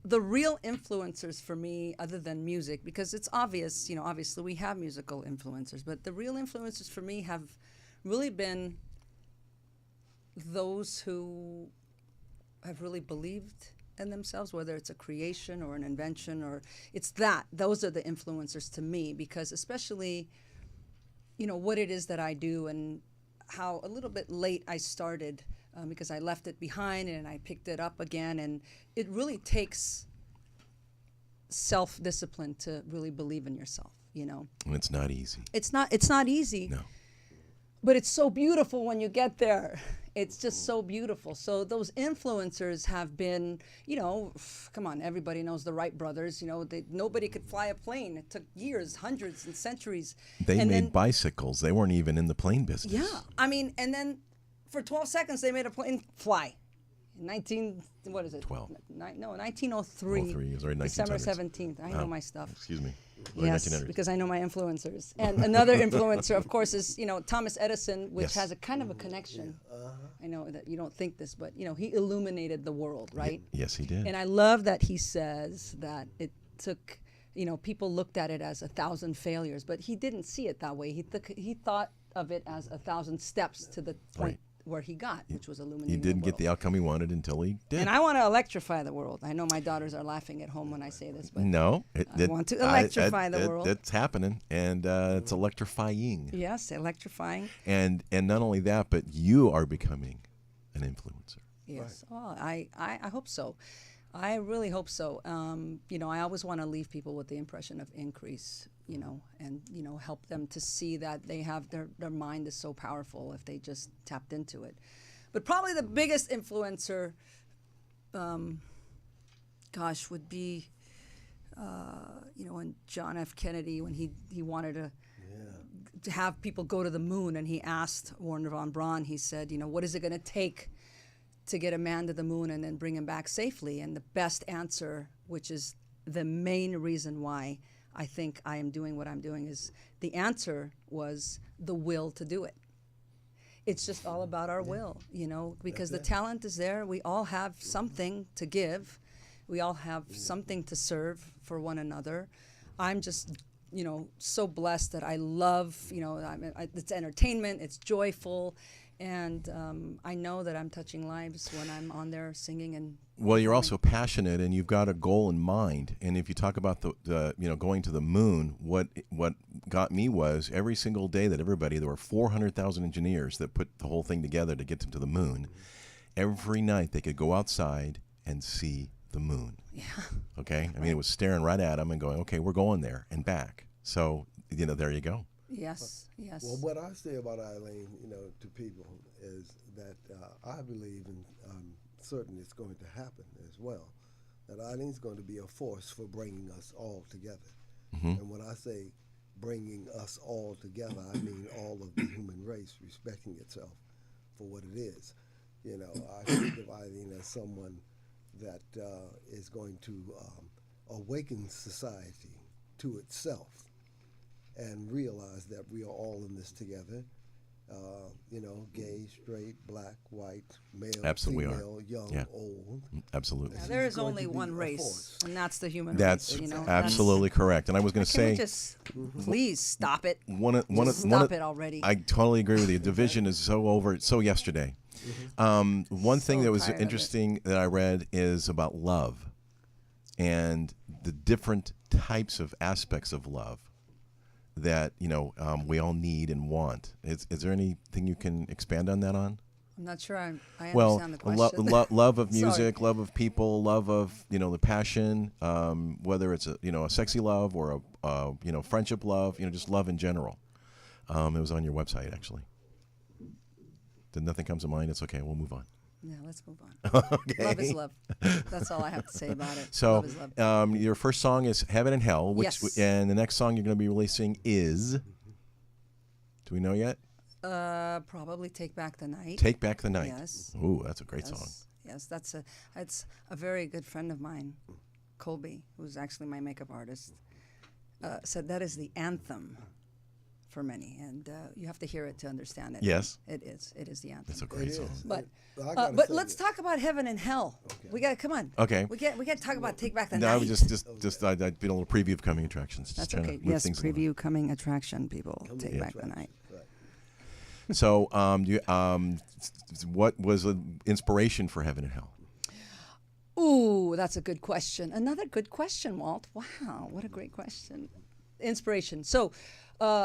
the real influencers for me, other than music, because it's obvious, obviously we have musical influencers, but the real influencers for me have really been those who have really believed in themselves, whether it's a creation or an invention, or those are the influencers to me, because especially, what it is that I do and how a little bit late I started, because I left it behind and I picked it up again, and it really takes self-discipline to really believe in yourself,
And it's not easy.
It's not easy.
No.
But it's so beautiful when you get there. It's just so beautiful. So those influencers have been, come on, everybody knows the Wright brothers. Nobody could fly a plane. It took years, hundreds, and centuries.
They
And
made
then-
bicycles. They weren't even in the plane business.
Yeah, I mean, and then for 12 seconds they made a plane fly.
12.
1903.
03, it was already
December
1900s.
17th. I know my stuff.
Excuse me.
Yes,
1900s.
because I know my influencers. And another influencer, of course, is Thomas Edison, which
Yes.
has a kind of a connection. I know that you don't think this, but he illuminated the world, right?
Yes, he did.
And I love that he says that it took, people looked at it as 1,000 failures, but he didn't see it that way. He thought of it as 1,000 steps to the point where he got, which was illuminating.
He didn't
the
get
world.
the outcome he wanted until he did.
And I want to electrify the world. I know my daughters are laughing at home when I say this, but
No,
I want to electrify the world.
It's happening, and it's electrifying.
Yes, electrifying.
And not only that, but you are becoming an influencer.
Yes. Oh, I hope so. I really hope so. I always want to leave people with the impression of increase, and, help them to see that they have their mind is so powerful if they just tapped into it. But probably the biggest influencer, would be, when John F. Kennedy, when he wanted to have people go to the moon, and he asked Wernher von Braun, he said, what is it going to take to get a man to the moon and then bring him back safely? And the best answer, which is the main reason why I think I am doing what I'm doing, is the answer was the will to do it. It's just all about our will, because the talent is there. We all have something to give. We all have something to serve for one another. I'm just, so blessed that I love, it's entertainment, it's joyful. And I know that I'm touching lives when I'm on there singing and.
Well, you're also passionate, and you've got a goal in mind. And if you talk about the going to the moon, what got me was every single day that there were 400,000 engineers that put the whole thing together to get them to the moon. Every night they could go outside and see the moon.
Yeah.
Okay. I mean, it was staring right at them and going, okay, we're going there and back. So there you go.
Yes.
Well, what I say about Ayline, to people is that I believe, and I'm certain it's going to happen as well, that Ayline's going to be a force for bringing us all together.
Mm-hmm.
And when I say bringing us all together, I mean all of the human race respecting itself for what it is. I think of Ayline as someone that is going to awaken society to itself and realize that we are all in this together. Gay, straight, black, white, male,
Absolutely
female, young, old.
Absolutely.
Yeah, there is
going
only
to be
one
a
race,
force.
and that's the human
That's
race.
absolutely correct. And I was going to
Can we
say,
just please stop it?
Stop
it already.
I totally agree with you. Division is so over. So yesterday. One thing that was
tired of it.
interesting that I read is about love and the different types of aspects of love that we all need and want. Is there anything you can expand on that on?
I'm not sure I
Well,
understand the question.
love of
Sorry.
music, love of people, love of the passion, whether it's a sexy love or a friendship love, just love in general. It was on your website actually. Did nothing comes to mind? It's okay. We'll move on.
Yeah, let's move on.
Okay.
Love is love. That's all I have to say about it.
So,
love is love.
your first song is "Heaven and Hell,"
Yes.
and the next song you're going to be releasing is. Do we know yet?
Probably "Take Back the Night."
"Take Back the Night."
Yes.
Ooh, that's a great song.
Yes, that's a very good friend of mine, Colby, who's actually my makeup artist, said that is the anthem for many, and you have to hear it to understand it.
Yes.
It is the anthem.
It's a great song.
But
I gotta
but
say
let's
that-
talk about heaven and hell.
Okay.
We got come on.
Okay.
We got to talk about "Take Back the
No,
Night."
I was just I did a little preview of coming attractions. Just
That's
trying
okay.
to move
Yes,
things along.
preview coming attraction, people. Take Back the Night.
Right.
So, what was the inspiration for Heaven and Hell?
Ooh, that's a good question. Another good question, Walt. Wow, what a great question. Inspiration. So,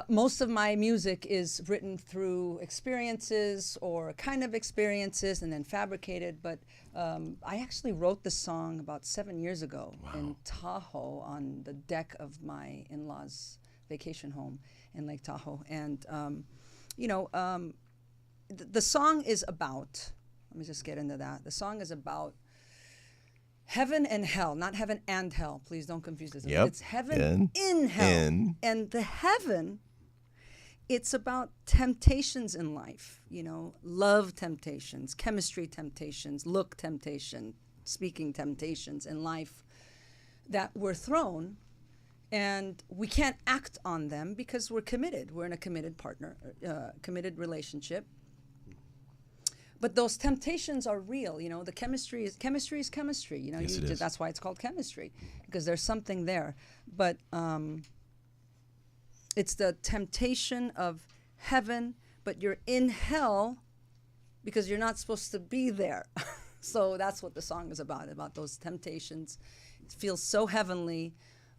most of my music is written through experiences or kind of experiences and then fabricated. But I actually wrote the song about 7 years ago in Tahoe on the deck of my in-laws' vacation home in Lake Tahoe. And, the song is about, let me just get into that. The song is about heaven and hell, not heaven and hell. Please don't confuse this.
Yep.
It's heaven in hell. And the heaven, it's about temptations in life, love temptations, chemistry temptations, look temptation, speaking temptations in life that we're thrown, and we can't act on them because we're committed. We're in a committed committed relationship. But those temptations are real. The chemistry is chemistry.
Yes, it is.
That's why it's called chemistry, because there's something there. But it's the temptation of heaven, but you're in hell because you're not supposed to be there. So that's what the song is about those temptations. It feels so heavenly,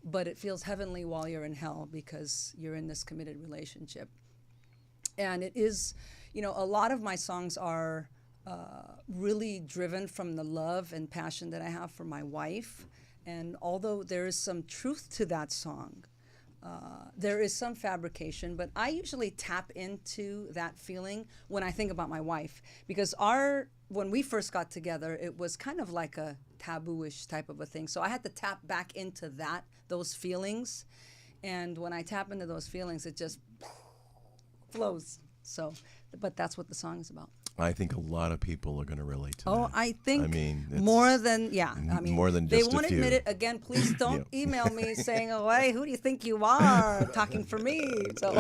but it feels heavenly while you're in hell because you're in this committed relationship. And it is, you know, a lot of my songs are really driven from the love and passion that I have for my wife. And although there is some truth to that song, there is some fabrication, but I usually tap into that feeling when I think about my wife, because when we first got together, it was kind of like a taboo-ish type of a thing. So I had to tap back into those feelings. And when I tap into those feelings, it just flows. So, but that's what the song is about.
I think a lot of people are going to relate to that.
Oh, I think
it's
more than,
more than just
they won't
a few.
admit it. Again, please don't email me saying, oh, hey, who do you think you are talking for me? So,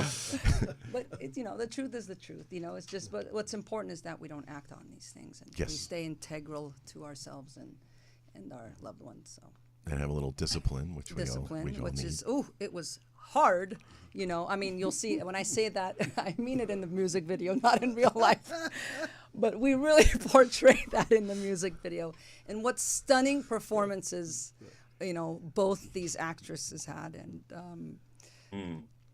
but it's, you know, the truth is the truth. You know, it's just, but what's important is that we don't act on these things and we stay integral to ourselves and our loved ones. So.
And have a little discipline, which we all need.
It was hard. You know, I mean, you'll see when I say that, I mean it in the music video, not in real life. But we really portray that in the music video. And what stunning performances, you know, both these actresses had. And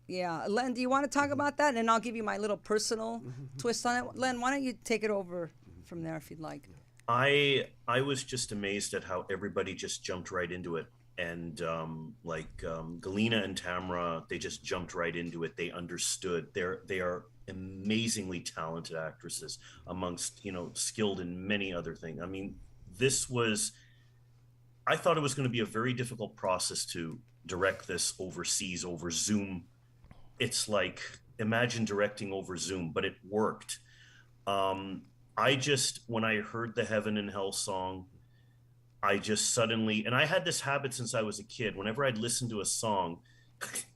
yeah, Len, do you want to talk about that? And I'll give you my little personal twist on it. Len, why don't you take it over from there if you'd like?
I was just amazed at how everybody just jumped right into it. And Galina and Tamra, they just jumped right into it. They understood. They are amazingly talented actresses, amongst, you know, skilled in many other things. I mean, I thought it was going to be a very difficult process to direct this overseas over Zoom. It's like, imagine directing over Zoom, but it worked. When I heard the Heaven and Hell song, I just suddenly, and I had this habit since I was a kid. Whenever I'd listen to a song,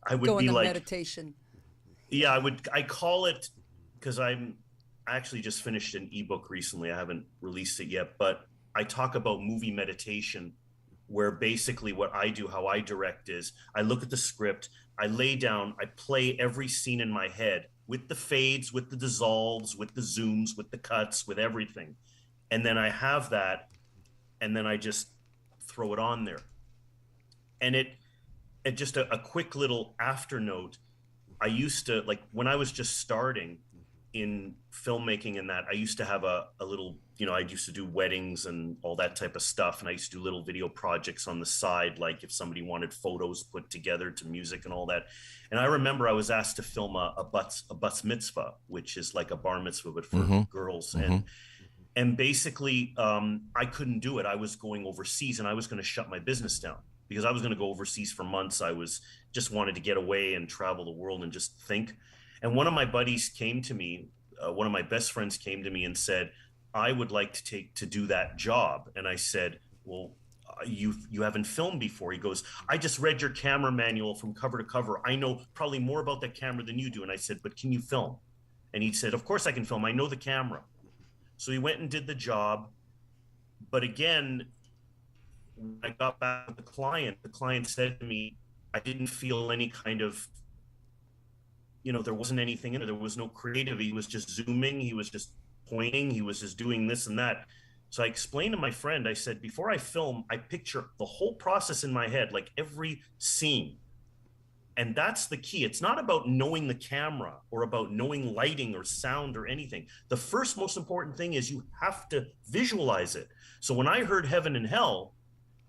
I would be like meditation. Yeah, I call it, because I actually just finished an ebook recently. I haven't released it yet, but I talk about movie meditation, where basically what I do, how I direct, is I look at the script, I lay down, I play every scene in my head with the fades, with the dissolves, with the zooms, with the cuts, with everything. And then I have that, and then I just throw it on there. And it just a quick little after note. I used to, like, when I was just starting in filmmaking and that, I used to have a little, you know, I used to do weddings and all that type of stuff. And I used to do little video projects on the side, like if somebody wanted photos put together to music and all that. And I remember I was asked to film a bats mitzvah, which is like a bar mitzvah, but for girls. And basically, I couldn't do it. I was going overseas, and I was going to shut my business down because I was going to go overseas for months. I just wanted to get away and travel the world and just think. And one of my buddies came to me, one of my best friends came to me and said, I would like to do that job. And I said, well, you haven't filmed before. He goes, I just read your camera manual from cover to cover. I know probably more about that camera than you do. And I said, but can you film? And he said, of course I can film. I know the camera. So he went and did the job. But again, when I got back with the client said to me, I didn't feel any kind of, you know, there wasn't anything in it. There was no creative. He was just zooming. He was just pointing. He was just doing this and that. So I explained to my friend, I said, before I film, I picture the whole process in my head, like every scene. And that's the key. It's not about knowing the camera or about knowing lighting or sound or anything. The first most important thing is you have to visualize it. So when I heard Heaven and Hell,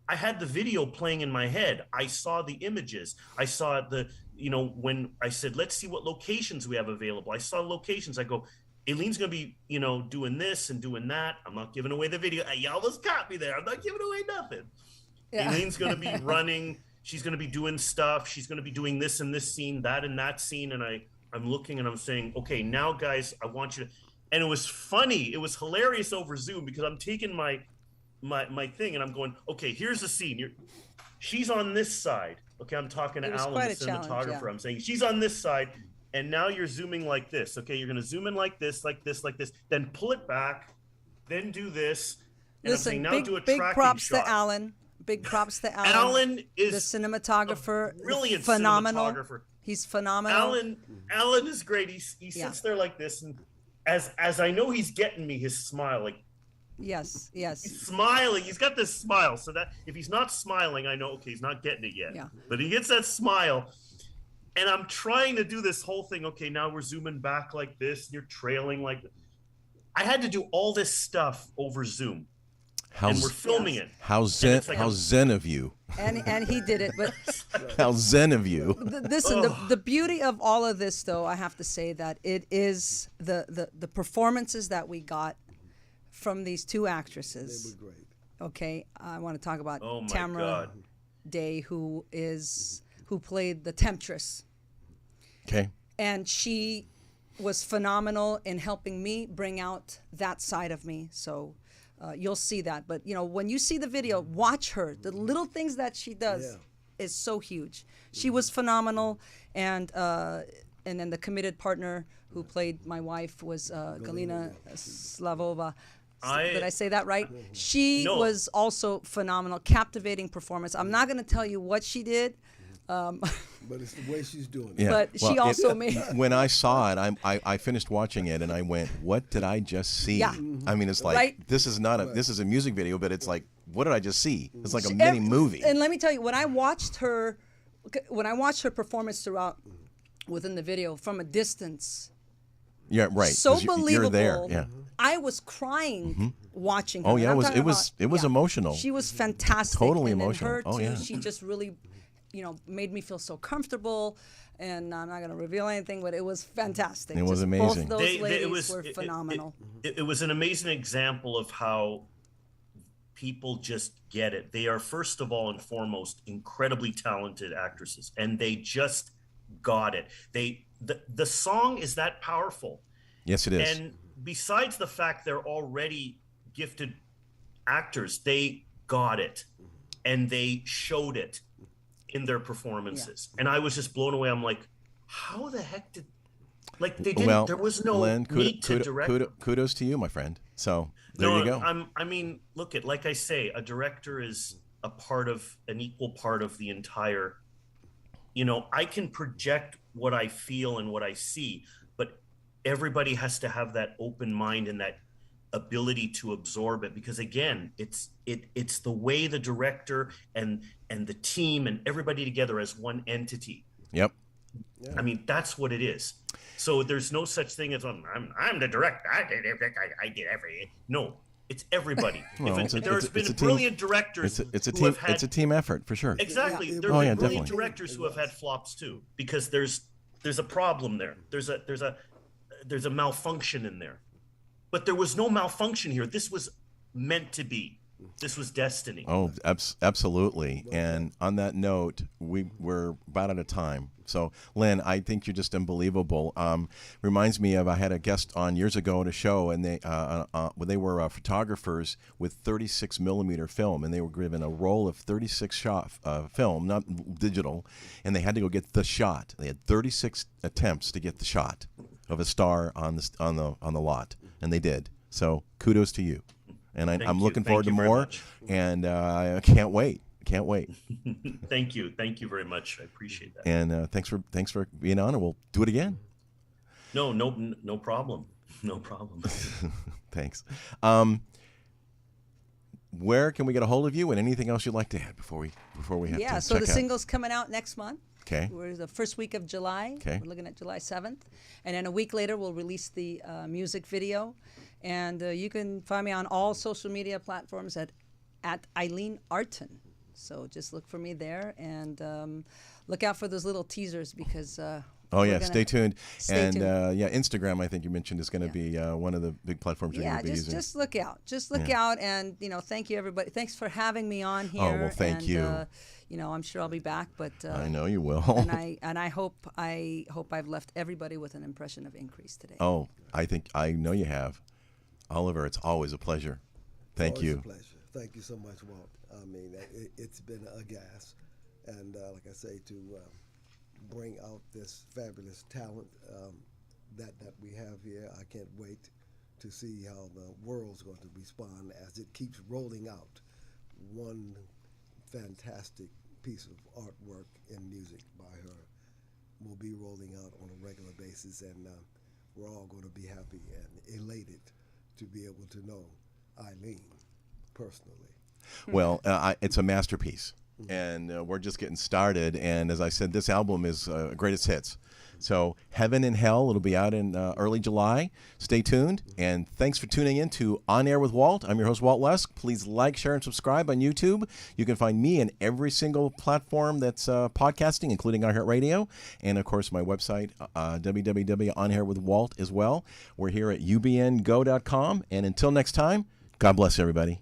I had the video playing in my head. I saw the images. I saw when I said, let's see what locations we have available. I saw locations. I go, Ayline's going to be, doing this and doing that. I'm not giving away the video. You almost caught me there. I'm not giving away nothing. Yeah. Ayline's going to be running. She's going to be doing stuff. She's going to be doing this and this scene, that and that scene. And I'm looking and I'm saying, okay, now guys, I want you to, and it was funny. It was hilarious over Zoom because I'm taking my thing and I'm going, okay, here's the scene. She's on this side. Okay. I'm talking to Alan, the cinematographer. Yeah. I'm saying she's on this side. And now you're zooming like this. Okay. You're going to zoom in like this, like this, like this, then pull it back, then do this. And
listen,
I'm saying, now do a
big
tracking
props
shot.
to Alan. Big props to Alan.
Alan is
the cinematographer.
Brilliant
phenomenal.
Cinematographer.
He's phenomenal.
Alan is great. He sits there like this, and as I know he's getting me, his smile, like
Yes, yes.
he's smiling. He's got this smile, so that if he's not smiling, I know, okay, he's not getting it yet.
Yeah.
But he gets that smile, and I'm trying to do this whole thing. Okay, now we're zooming back like this. And you're trailing like. I had to do all this stuff over Zoom, and we're filming it.
How zen of you.
And he did it, but
How zen of you.
listen, the beauty of all of this, though, I have to say that it is the performances that we got from these two actresses.
They were great.
Okay, I want to talk about
Oh my
Tamara
God.
Day, who played the Temptress,
Okay.
and she was phenomenal in helping me bring out that side of me. So you'll see that. But when you see the video, watch her. The little things that she does is so huge. She was phenomenal, and then the committed partner who played my wife was Galina Slavova. Did I say that right? She
No.
was also phenomenal, captivating performance. I'm not going to tell you what she did.
But it's the way she's doing it.
Yeah.
But she also made.
When I saw it, I finished watching it and I went, "What did I just see?"
Yeah.
I mean, it's like
Right?
this is not this is a music video, but it's like, what did I just see? It's like a
She-
mini movie.
And let me tell you, when I watched her performance throughout within the video from a distance,
Yeah, right.
so
'cause
believable.
You're there. Yeah.
I was crying watching her.
Oh,
And
yeah,
I'm
it was-
talking
it was-
about-
it was emotional.
She was fantastic.
Totally
and then
emotional.
Her
Oh,
too,
yeah.
she just really, made me feel so comfortable. And I'm not going to reveal anything, but it was fantastic.
It was
Just
amazing.
Both those ladies
it was
were phenomenal.
It was an amazing example of how people just get it. They are first of all and foremost incredibly talented actresses, and they just got it. The song is that powerful.
Yes, it is.
And besides the fact they're already gifted actors, they got it and they showed it in their performances. And I was just blown away. I'm like, how the heck did they didn't
Well,
there was no
Len,
need to direct.
kudos to you, my friend. So there you go.
I mean, look at, like I say, a director is an equal part of the entire, I can project what I feel and what I see, but everybody has to have that open mind and that ability to absorb it, because again, it's the way the director and the team and everybody together as one entity.
Yep.
Yeah.
I mean, that's what it is. So there's no such thing as I'm the director. I did everything. No, it's everybody.
Well,
There's been
it's a
brilliant directors.
It's a
who
team.
have had,
It's a team effort for sure.
exactly.
Yeah.
There
Oh,
have
yeah,
been brilliant
definitely.
directors who have had flops too, because there's a problem there. There's a malfunction in there, but there was no malfunction here. This was meant to be. This was destiny.
Oh, absolutely. And on that note, we're about out of time. So, Len, I think you're just unbelievable. Reminds me of, I had a guest on years ago at a show, and they were photographers with 36 millimeter film, and they were given a roll of 36 shot film, not digital, and they had to go get the shot. They had 36 attempts to get the shot of a star on the lot, and they did. So, kudos to you. And I'm looking forward to
Thank you very
more,
much.
and I can't wait. Can't wait.
Thank you very much. I appreciate that.
And thanks for being on, and we'll do it again.
No problem. No problem.
Thanks. Where can we get a hold of you, and anything else you'd like to add before we have to
So
check
the
out?
single's coming out next month.
Okay.
We're the first week of July.
Okay.
We're looking at July 7th. And then a week later, we'll release the music video. And you can find me on all social media platforms at Ayline Artin. So just look for me there, and look out for those little teasers, because
Oh yeah, stay tuned.
Stay
And
tuned.
Instagram, I think you mentioned, is going to be one of the big platforms you're going to be using.
just look out. Just look out, and thank you, everybody. Thanks for having me on here.
Oh, well, thank you.
I'm sure I'll be back, but
I know you will.
and I hope I've left everybody with an impression of Increase today.
Oh, I know you have. Oliver, it's always a pleasure. Thank
Always
you.
a pleasure. Thank you so much, Walt. I mean, it's been a gas, and like I say, to bring out this fabulous talent that we have here, I can't wait to see how the world's going to respond as it keeps rolling out one fantastic piece of artwork in music by her. Will be rolling out on a regular basis, and we're all going to be happy and elated to be able to know Ayline personally.
Well, it's a masterpiece, and we're just getting started. And as I said, this album is greatest hits. So Heaven and Hell, it'll be out in early July. Stay tuned, and thanks for tuning in to On Air with Walt. I'm your host, Walt Lusk. Please like, share, and subscribe on YouTube. You can find me in every single platform that's podcasting, including iHeartRadio, and, of course, my website, www.OnAirWithWalt as well. We're here at ubngo.com, and until next time, God bless everybody.